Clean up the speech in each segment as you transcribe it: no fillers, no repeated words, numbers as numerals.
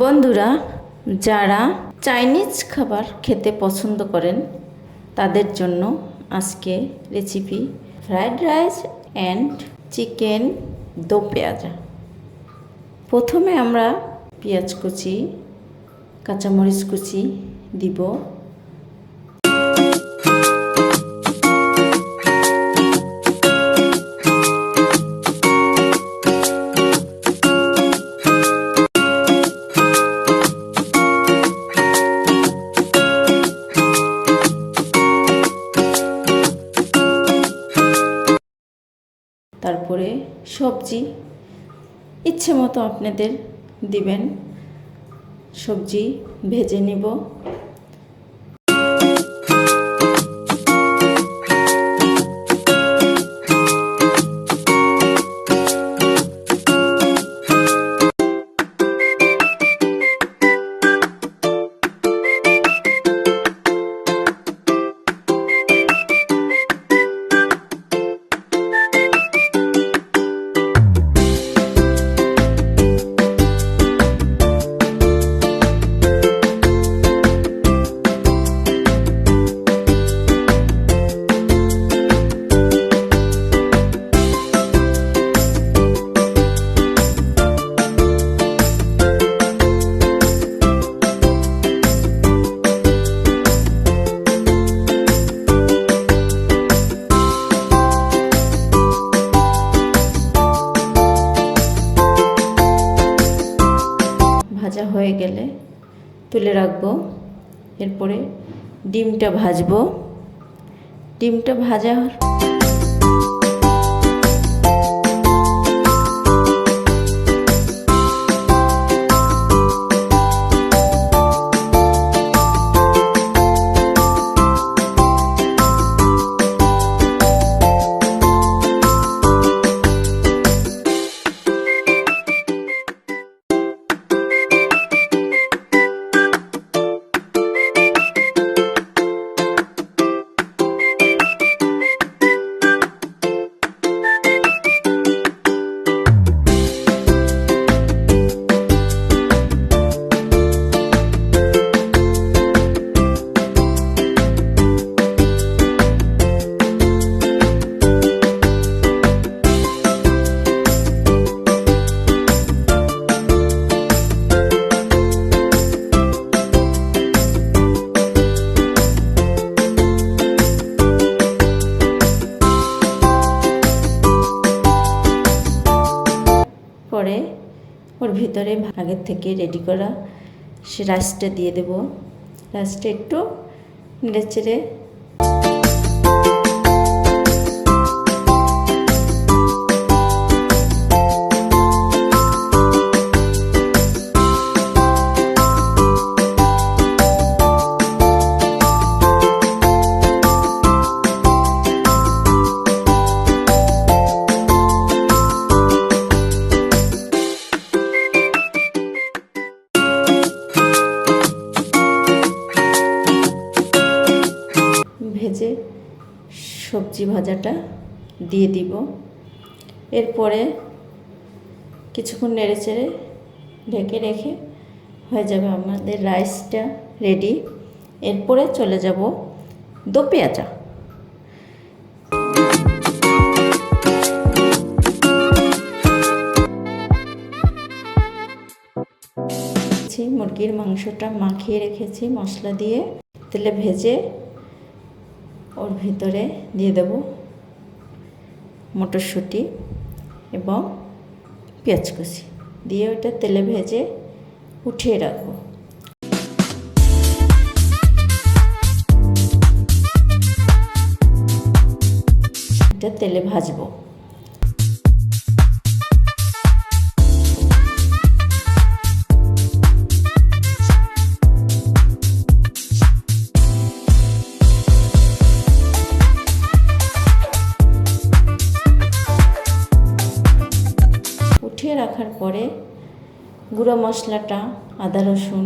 বন্ধুরা, যারা চাইনিজ খাবার খেতে পছন্দ করেন তাদের জন্য আজকে recipe fried rice and chicken দো পেঁয়াজা। প্রথমে আমরা পেঁয়াজ কুচি, কাঁচামরিচ কুচি দিব। তারপরে সবজি ইচ্ছে মতো আপনাদের দিবেন। সবজি ভেজে নিব। ভাজা হয়ে গেলে তুলে রাখবো। এরপরে ডিমটা ভাজবো। ডিমটা ভাজা পরে ওর ভিতরে আগের থেকে রেডি করা সে রাইসটা দিয়ে দেব। রাইসটা একটু নেড়েচেড়ে ভেজে সবজি ভাজাটা দিয়ে দিব। এরপরে কিছুক্ষণ নেড়েচেড়ে ঢেকে রেখে হয়ে যাবে আমাদের রাইসটা রেডি। এরপরে চলে যাব দো পেঁয়াজা। মুরগির মাংসটা মাখিয়ে রেখেছি মশলা দিয়ে, তেলে ভেজে ওর ভিতরে দিয়ে দেব মটরশুঁটি এবং পেঁয়াজ কুচি দিয়ে ওটা তেলে ভেজে উঠিয়ে রাখবো। এটা তেলে ভাজবো। উঠিয়ে রাখার পরে গুঁড়ো মশলাটা, আদা রসুন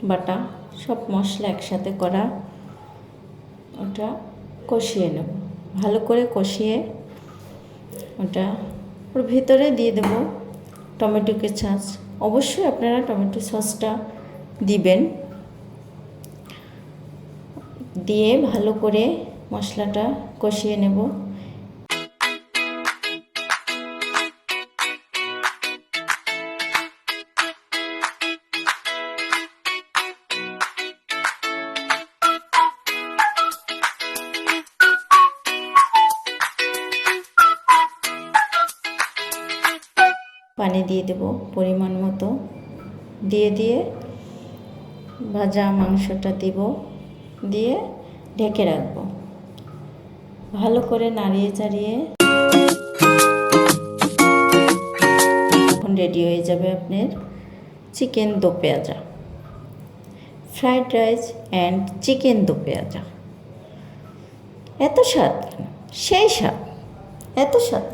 বাটা, সব মশলা একসাথে করা ওটা কষিয়ে নেব। ভালো করে কষিয়ে ওটা ওর ভিতরে দিয়ে দেব টমেটো কেচাঁচ, অবশ্যই আপনারা টমেটো সসটা দিবেন। দিয়ে ভালো করে মশলাটা কষিয়ে নেব। পানি দিয়ে দেব পরিমাণ মতো, দিয়ে ভাজা মাংসটা দিব, দিয়ে ঢেকে রাখব। ভালো করে নাড়িয়ে চাড়িয়ে এখন রেডি হয়ে যাবে আপনার চিকেন দো পেঁয়াজা, ফ্রাইড রাইস অ্যান্ড চিকেন দো পেঁয়াজা। এত স্বাদ, সেই স্বাদ, এত স্বাদ।